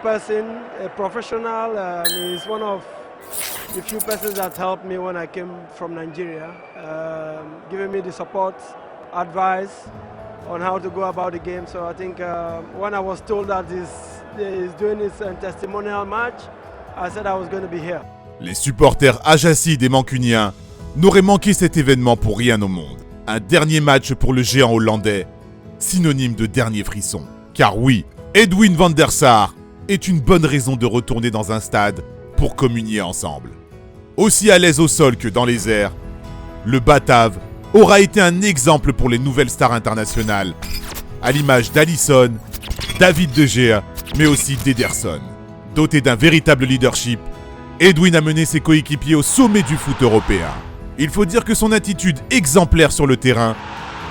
Person, a professional, is one of the few persons that helped me when I came from Nigeria, giving me the support, advice on how to go about the game. So I think when I was told that he's doing his testimonial match, I said I was going to be here. Les supporters ajacides et mancuniens n'auraient manqué cet événement pour rien au monde. Un dernier match pour le géant hollandais, synonyme de dernier frisson. Car oui, Edwin van der Sar est une bonne raison de retourner dans un stade pour communier ensemble. Aussi à l'aise au sol que dans les airs, le Batave aura été un exemple pour les nouvelles stars internationales, à l'image d'Alisson, David De Gea, mais aussi d'Ederson. Doté d'un véritable leadership, Edwin a mené ses coéquipiers au sommet du foot européen. Il faut dire que son attitude exemplaire sur le terrain,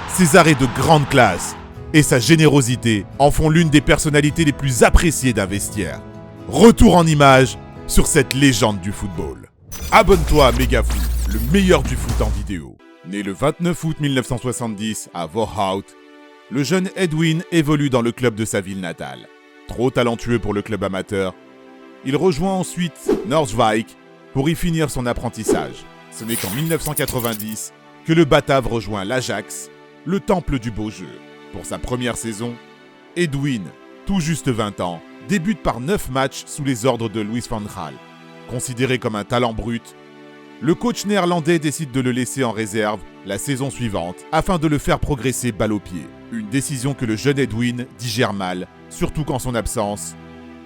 ses arrêts de grande classe et sa générosité en font l'une des personnalités les plus appréciées d'un vestiaire. Retour en images sur cette légende du football. Abonne-toi à Megafoot, le meilleur du foot en vidéo. Né le 29 août 1970 à Voorhout, le jeune Edwin évolue dans le club de sa ville natale. Trop talentueux pour le club amateur, il rejoint ensuite Noordwijk pour y finir son apprentissage. Ce n'est qu'en 1990 que le Batave rejoint l'Ajax, le temple du beau jeu. Pour sa première saison, Edwin, tout juste 20 ans, débute par 9 matchs sous les ordres de Louis van Gaal. Considéré comme un talent brut, le coach néerlandais décide de le laisser en réserve la saison suivante afin de le faire progresser balle au pied. Une décision que le jeune Edwin digère mal, surtout qu'en son absence,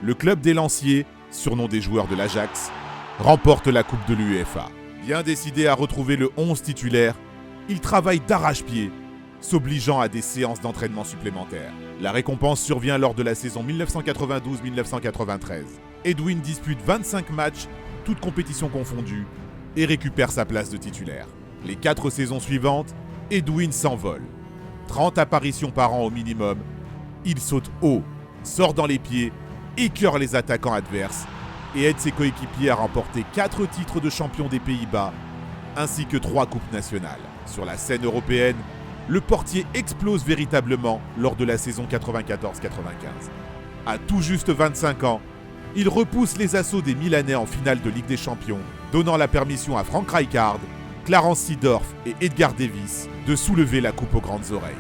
le club des Lanciers, surnom des joueurs de l'Ajax, remporte la Coupe de l'UEFA. Bien décidé à retrouver le 11 titulaire, il travaille d'arrache-pied, s'obligeant à des séances d'entraînement supplémentaires. La récompense survient lors de la saison 1992-1993. Edwin dispute 25 matchs, toutes compétitions confondues, et récupère sa place de titulaire. Les 4 saisons suivantes, Edwin s'envole. 30 apparitions par an au minimum, il saute haut, sort dans les pieds, écœure les attaquants adverses et aide ses coéquipiers à remporter 4 titres de champion des Pays-Bas, ainsi que 3 coupes nationales. Sur la scène européenne, le portier explose véritablement lors de la saison 94-95. À tout juste 25 ans, il repousse les assauts des Milanais en finale de Ligue des Champions, donnant la permission à Frank Rijkaard, Clarence Seedorf et Edgar Davids de soulever la coupe aux grandes oreilles.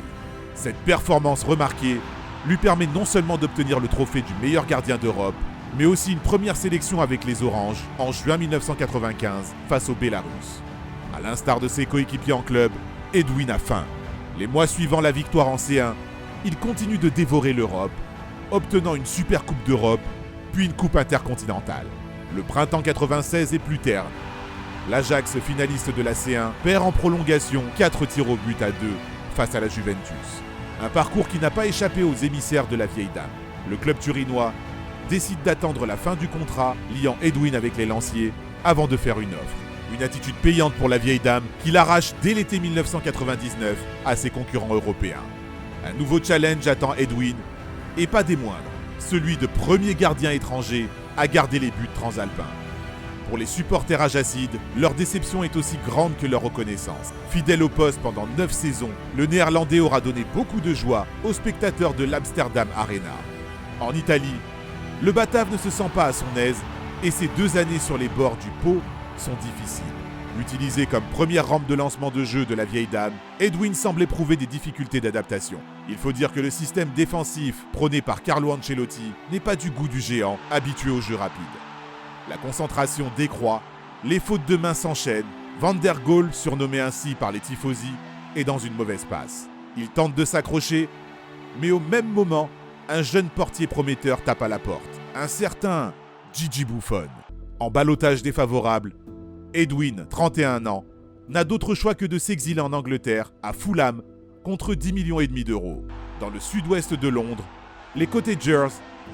Cette performance remarquée lui permet non seulement d'obtenir le trophée du meilleur gardien d'Europe, mais aussi une première sélection avec les Oranges en juin 1995 face au Bélarus. À l'instar de ses coéquipiers en club, Edwin a faim. Les mois suivant la victoire en C1, il continue de dévorer l'Europe, obtenant une Super Coupe d'Europe, puis une Coupe intercontinentale. Le printemps 96 est plus terne. L'Ajax, finaliste de la C1, perd en prolongation 4 tirs au but à 2 face à la Juventus. Un parcours qui n'a pas échappé aux émissaires de la vieille dame. Le club turinois décide d'attendre la fin du contrat liant Edwin avec les Lanciers avant de faire une offre. Une attitude payante pour la vieille dame qui l'arrache dès l'été 1999 à ses concurrents européens. Un nouveau challenge attend Edwin, et pas des moindres, celui de premier gardien étranger à garder les buts transalpins. Pour les supporters ajacides, leur déception est aussi grande que leur reconnaissance. Fidèle au poste pendant 9 saisons, le Néerlandais aura donné beaucoup de joie aux spectateurs de l'Amsterdam Arena. En Italie, le Batave ne se sent pas à son aise et ses 2 années sur les bords du Pô sont difficiles. Utilisé comme première rampe de lancement de jeu de la vieille dame, Edwin semble éprouver des difficultés d'adaptation. Il faut dire que le système défensif prôné par Carlo Ancelotti n'est pas du goût du géant habitué au jeu rapide. La concentration décroît, les fautes de main s'enchaînent, Van der Gaal, surnommé ainsi par les tifosi, est dans une mauvaise passe. Il tente de s'accrocher, mais au même moment, un jeune portier prometteur tape à la porte. Un certain Gigi Buffon. En ballottage défavorable, Edwin, 31 ans, n'a d'autre choix que de s'exiler en Angleterre, à Fulham, contre 10,5 millions d'euros. Dans le sud-ouest de Londres, les Cottagers,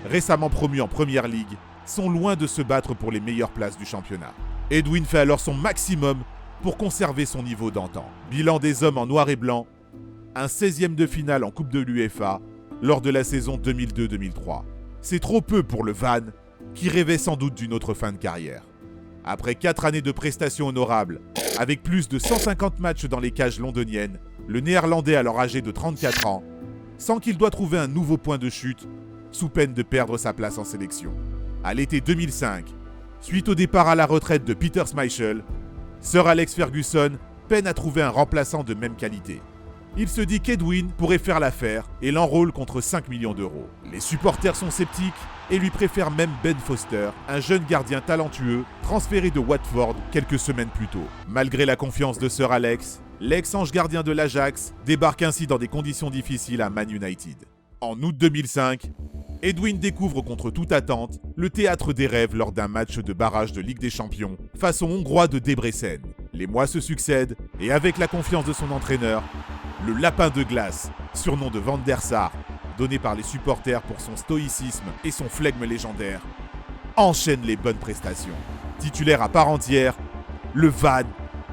récemment promus en Première Ligue, sont loin de se battre pour les meilleures places du championnat. Edwin fait alors son maximum pour conserver son niveau d'antan. Bilan des hommes en noir et blanc, un 16e de finale en Coupe de l'UEFA lors de la saison 2002-2003. C'est trop peu pour le Van, qui rêvait sans doute d'une autre fin de carrière. Après 4 années de prestations honorables, avec plus de 150 matchs dans les cages londoniennes, le Néerlandais alors âgé de 34 ans, sent qu'il doit trouver un nouveau point de chute sous peine de perdre sa place en sélection. À l'été 2005, suite au départ à la retraite de Peter Schmeichel, Sir Alex Ferguson peine à trouver un remplaçant de même qualité. Il se dit qu'Edwin pourrait faire l'affaire et l'enrôle contre 5 millions d'euros. Les supporters sont sceptiques et lui préfèrent même Ben Foster, un jeune gardien talentueux transféré de Watford quelques semaines plus tôt. Malgré la confiance de Sir Alex, l'ex-ange gardien de l'Ajax débarque ainsi dans des conditions difficiles à Man United. En août 2005, Edwin découvre contre toute attente le théâtre des rêves lors d'un match de barrage de Ligue des Champions face aux Hongrois de Debrecen. Les mois se succèdent et avec la confiance de son entraîneur, le lapin de glace, surnom de Van der Sar, donné par les supporters pour son stoïcisme et son flegme légendaire, enchaîne les bonnes prestations. Titulaire à part entière, le Van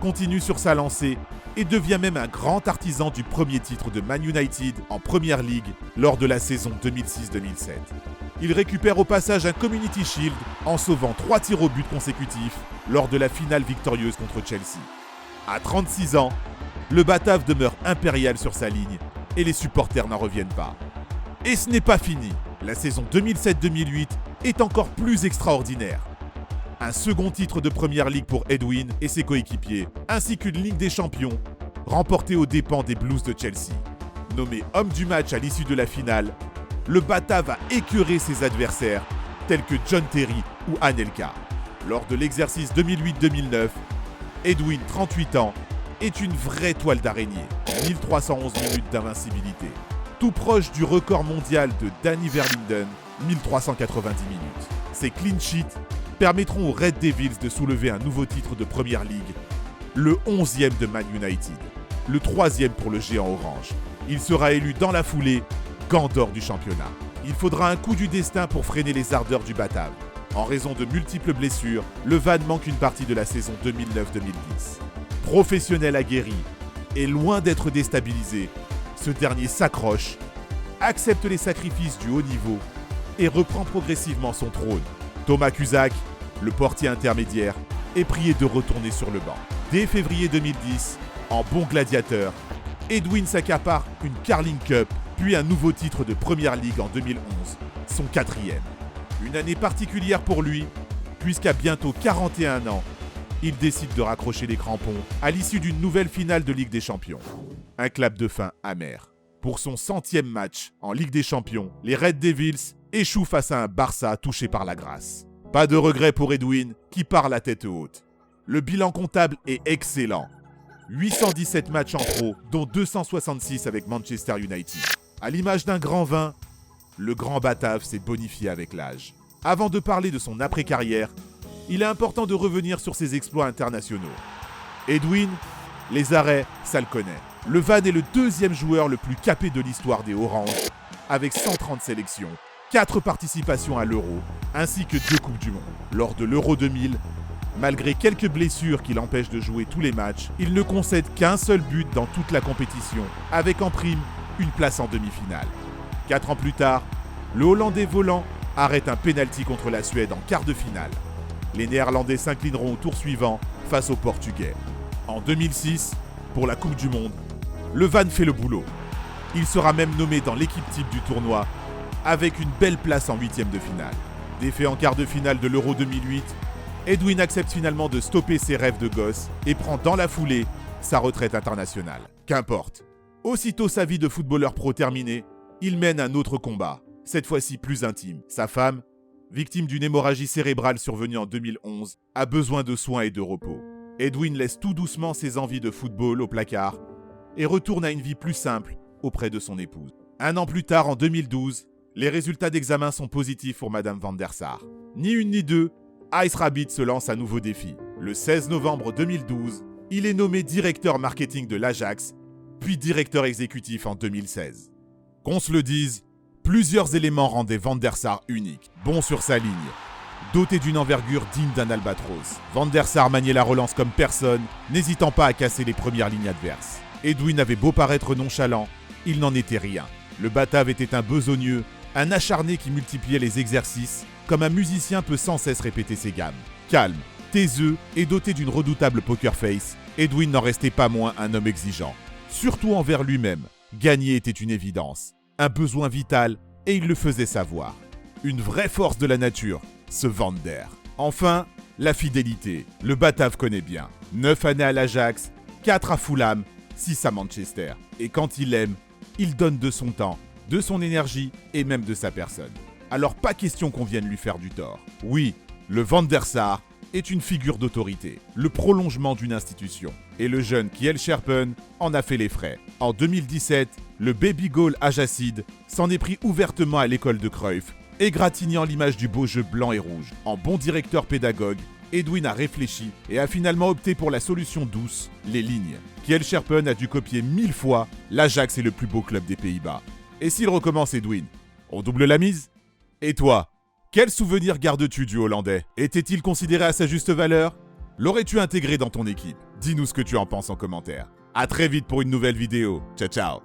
continue sur sa lancée et devient même un grand artisan du premier titre de Man United en Premier League lors de la saison 2006-2007. Il récupère au passage un Community Shield en sauvant 3 tirs au but consécutifs lors de la finale victorieuse contre Chelsea. À 36 ans, le Batave demeure impérial sur sa ligne et les supporters n'en reviennent pas. Et ce n'est pas fini. La saison 2007-2008 est encore plus extraordinaire. Un second titre de Premier League pour Edwin et ses coéquipiers, ainsi qu'une Ligue des Champions, remportée aux dépens des Blues de Chelsea. Nommé homme du match à l'issue de la finale, le Batave a écœuré ses adversaires, tels que John Terry ou Anelka. Lors de l'exercice 2008-2009, Edwin, 38 ans, est une vraie toile d'araignée, 1311 minutes d'invincibilité, tout proche du record mondial de Danny Verlinden, 1390 minutes. Ces clean sheets permettront aux Red Devils de soulever un nouveau titre de Premier League, le 11e de Man United, le 3e pour le géant orange. Il sera élu dans la foulée gant d'or du championnat. Il faudra un coup du destin pour freiner les ardeurs du Batave. En raison de multiples blessures, le Van manque une partie de la saison 2009-2010. Professionnel aguerri et loin d'être déstabilisé, ce dernier s'accroche, accepte les sacrifices du haut niveau et reprend progressivement son trône. Thomas Cusack, le portier intermédiaire, est prié de retourner sur le banc. Dès février 2010, en bon gladiateur, Edwin s'accapare une Carling Cup, puis un nouveau titre de Premier League en 2011, son 4e. Une année particulière pour lui, puisqu'à bientôt 41 ans, il décide de raccrocher les crampons à l'issue d'une nouvelle finale de Ligue des Champions. Un clap de fin amer. Pour son 100e match en Ligue des Champions, les Red Devils échouent face à un Barça touché par la grâce. Pas de regret pour Edwin, qui part la tête haute. Le bilan comptable est excellent. 817 matchs en pro, dont 266 avec Manchester United. À l'image d'un grand vin, le grand Batave s'est bonifié avec l'âge. Avant de parler de son après-carrière, il est important de revenir sur ses exploits internationaux. Edwin, les arrêts, ça le connaît. Le Van est le 2e joueur le plus capé de l'histoire des Oranges, avec 130 sélections, 4 participations à l'Euro, ainsi que 2 Coupes du Monde. Lors de l'Euro 2000, malgré quelques blessures qui l'empêchent de jouer tous les matchs, il ne concède qu'un seul but dans toute la compétition, avec en prime une place en demi-finale. 4 ans plus tard, le Hollandais volant arrête un pénalty contre la Suède en quart de finale. Les Néerlandais s'inclineront au tour suivant face aux Portugais. En 2006, pour la Coupe du Monde, le Van fait le boulot. Il sera même nommé dans l'équipe type du tournoi, avec une belle place en 8e de finale. Défait en quart de finale de l'Euro 2008, Edwin accepte finalement de stopper ses rêves de gosse et prend dans la foulée sa retraite internationale. Qu'importe. Aussitôt sa vie de footballeur pro terminée, il mène un autre combat, cette fois-ci plus intime. Sa femme, victime d'une hémorragie cérébrale survenue en 2011, a besoin de soins et de repos. Edwin laisse tout doucement ses envies de football au placard et retourne à une vie plus simple auprès de son épouse. Un an plus tard, en 2012, les résultats d'examen sont positifs pour Madame Van der Sar. Ni une ni deux, Ice Rabbit se lance un nouveau défi. Le 16 novembre 2012, il est nommé directeur marketing de l'Ajax, puis directeur exécutif en 2016. Qu'on se le dise, plusieurs éléments rendaient Van der Sar unique. Bon sur sa ligne, doté d'une envergure digne d'un albatros. Van der Sar maniait la relance comme personne, n'hésitant pas à casser les premières lignes adverses. Edwin avait beau paraître nonchalant, il n'en était rien. Le Batave était un besogneux, un acharné qui multipliait les exercices, comme un musicien peut sans cesse répéter ses gammes. Calme, taiseux et doté d'une redoutable poker face, Edwin n'en restait pas moins un homme exigeant. Surtout envers lui-même, gagner était une évidence, un besoin vital et il le faisait savoir. Une vraie force de la nature, ce Van der. Enfin, la fidélité. Le Batave connaît bien. 9 années à l'Ajax, 4 à Fulham, 6 à Manchester. Et quand il aime, il donne de son temps, de son énergie et même de sa personne. Alors pas question qu'on vienne lui faire du tort. Oui, le Van der Sar est une figure d'autorité, le prolongement d'une institution. Et le jeune Kjell Scherpen en a fait les frais. En 2017, le baby goal Ajaxide s'en est pris ouvertement à l'école de Cruyff, égratignant l'image du beau jeu blanc et rouge. En bon directeur pédagogue, Edwin a réfléchi et a finalement opté pour la solution douce, les lignes. Kjell Scherpen a dû copier 1000 fois, l'Ajax est le plus beau club des Pays-Bas. Et s'il recommence Edwin, on double la mise? Et toi, quel souvenir gardes-tu du Hollandais? Était-il considéré à sa juste valeur? L'aurais-tu intégré dans ton équipe? Dis-nous ce que tu en penses en commentaire. À très vite pour une nouvelle vidéo. Ciao ciao.